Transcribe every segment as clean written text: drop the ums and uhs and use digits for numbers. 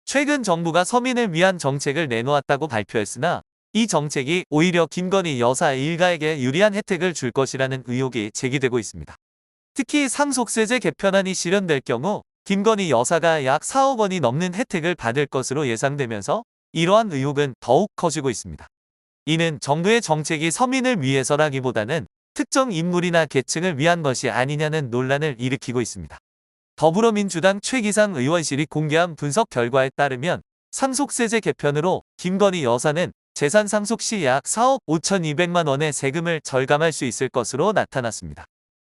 최근 정부가 서민을 위한 정책을 내놓았다고 발표했으나 이 정책이 오히려 김건희 여사 일가에게 유리한 혜택을 줄 것이라는 의혹이 제기되고 있습니다. 특히 상속세제 개편안이 실현될 경우 김건희 여사가 약 4억 원이 넘는 혜택을 받을 것으로 예상되면서 이러한 의혹은 더욱 커지고 있습니다. 이는 정부의 정책이 서민을 위해서라기보다는 특정 인물이나 계층을 위한 것이 아니냐는 논란을 일으키고 있습니다. 더불어민주당 최기상 의원실이 공개한 분석 결과에 따르면 상속세제 개편으로 김건희 여사는 재산 상속 시 약 4억 5,200만 원의 세금을 절감할 수 있을 것으로 나타났습니다.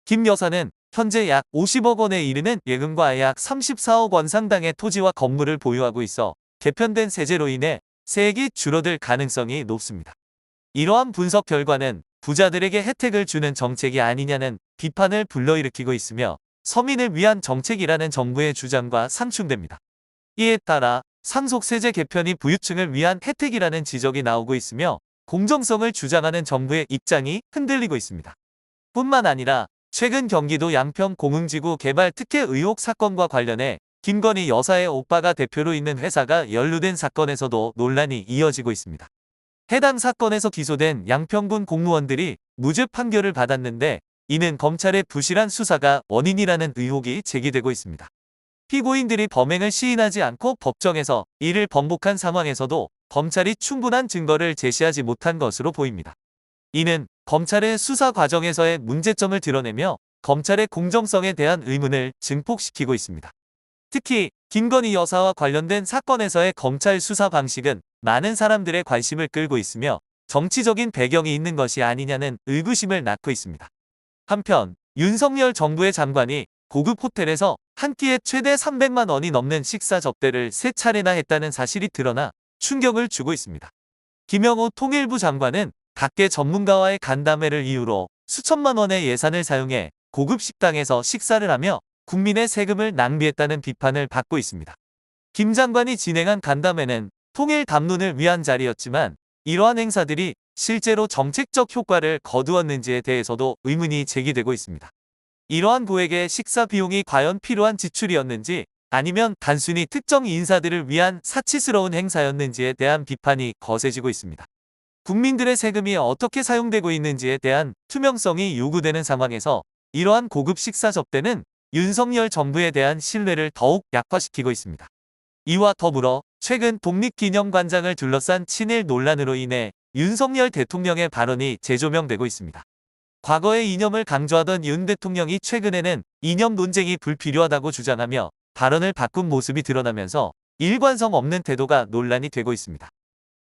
김 여사는 현재 약 50억 원에 이르는 예금과 약 34억 원 상당의 토지와 건물을 보유하고 있어 개편된 세제로 인해 세액이 줄어들 가능성이 높습니다. 이러한 분석 결과는 부자들에게 혜택을 주는 정책이 아니냐는 비판을 불러일으키고 있으며 서민을 위한 정책이라는 정부의 주장과 상충됩니다. 이에 따라 상속세제 개편이 부유층을 위한 혜택이라는 지적이 나오고 있으며 공정성을 주장하는 정부의 입장이 흔들리고 있습니다. 뿐만 아니라 최근 경기도 양평 공흥지구 개발 특혜 의혹 사건과 관련해 김건희 여사의 오빠가 대표로 있는 회사가 연루된 사건에서도 논란이 이어지고 있습니다. 해당 사건에서 기소된 양평군 공무원들이 무죄 판결을 받았는데 이는 검찰의 부실한 수사가 원인이라는 의혹이 제기되고 있습니다. 피고인들이 범행을 시인하지 않고 법정에서 이를 번복한 상황에서도 검찰이 충분한 증거를 제시하지 못한 것으로 보입니다. 이는 검찰의 수사 과정에서의 문제점을 드러내며 검찰의 공정성에 대한 의문을 증폭시키고 있습니다. 특히 김건희 여사와 관련된 사건에서의 검찰 수사 방식은 많은 사람들의 관심을 끌고 있으며 정치적인 배경이 있는 것이 아니냐는 의구심을 낳고 있습니다. 한편 윤석열 정부의 장관이 고급 호텔에서 한 끼에 최대 300만 원이 넘는 식사 접대를 3차례나 했다는 사실이 드러나 충격을 주고 있습니다. 김영호 통일부 장관은 각계 전문가와의 간담회를 이유로 수천만 원의 예산을 사용해 고급 식당에서 식사를 하며 국민의 세금을 낭비했다는 비판을 받고 있습니다. 김 장관이 진행한 간담회는 통일 담론을 위한 자리였지만 이러한 행사들이 실제로 정책적 효과를 거두었는지에 대해서도 의문이 제기되고 있습니다. 이러한 고액의 식사 비용이 과연 필요한 지출이었는지 아니면 단순히 특정 인사들을 위한 사치스러운 행사였는지에 대한 비판이 거세지고 있습니다. 국민들의 세금이 어떻게 사용되고 있는지에 대한 투명성이 요구되는 상황에서 이러한 고급 식사 접대는 윤석열 정부에 대한 신뢰를 더욱 약화시키고 있습니다. 이와 더불어 최근 독립기념관장을 둘러싼 친일 논란으로 인해 윤석열 대통령의 발언이 재조명되고 있습니다. 과거의 이념을 강조하던 윤 대통령이 최근에는 이념 논쟁이 불필요하다고 주장하며 발언을 바꾼 모습이 드러나면서 일관성 없는 태도가 논란이 되고 있습니다.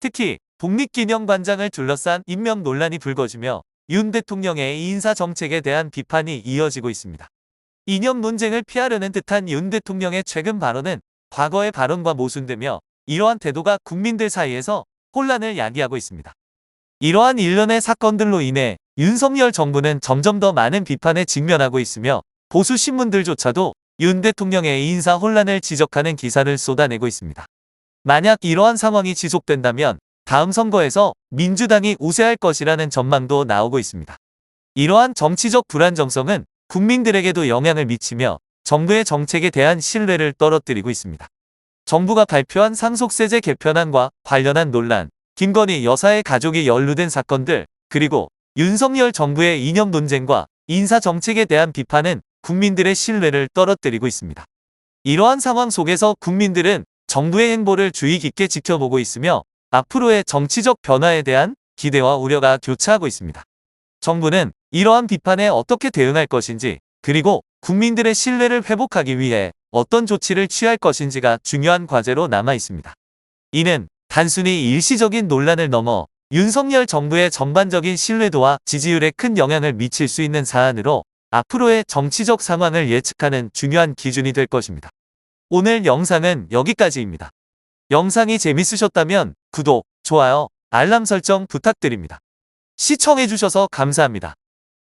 특히 독립기념관장을 둘러싼 임명 논란이 불거지며 윤 대통령의 인사 정책에 대한 비판이 이어지고 있습니다. 이념 논쟁을 피하려는 듯한 윤 대통령의 최근 발언은 과거의 발언과 모순되며 이러한 태도가 국민들 사이에서 혼란을 야기하고 있습니다. 이러한 일련의 사건들로 인해 윤석열 정부는 점점 더 많은 비판에 직면하고 있으며 보수 신문들조차도 윤 대통령의 인사 혼란을 지적하는 기사를 쏟아내고 있습니다. 만약 이러한 상황이 지속된다면 다음 선거에서 민주당이 우세할 것이라는 전망도 나오고 있습니다. 이러한 정치적 불안정성은 국민들에게도 영향을 미치며 정부의 정책에 대한 신뢰를 떨어뜨리고 있습니다. 정부가 발표한 상속세제 개편안과 관련한 논란, 김건희 여사의 가족이 연루된 사건들, 그리고 윤석열 정부의 이념 논쟁과 인사 정책에 대한 비판은 국민들의 신뢰를 떨어뜨리고 있습니다. 이러한 상황 속에서 국민들은 정부의 행보를 주의 깊게 지켜보고 있으며 앞으로의 정치적 변화에 대한 기대와 우려가 교차하고 있습니다. 정부는 이러한 비판에 어떻게 대응할 것인지, 그리고 국민들의 신뢰를 회복하기 위해 어떤 조치를 취할 것인지가 중요한 과제로 남아 있습니다. 이는 단순히 일시적인 논란을 넘어 윤석열 정부의 전반적인 신뢰도와 지지율에 큰 영향을 미칠 수 있는 사안으로 앞으로의 정치적 상황을 예측하는 중요한 기준이 될 것입니다. 오늘 영상은 여기까지입니다. 영상이 재밌으셨다면 구독, 좋아요, 알람 설정 부탁드립니다. 시청해주셔서 감사합니다.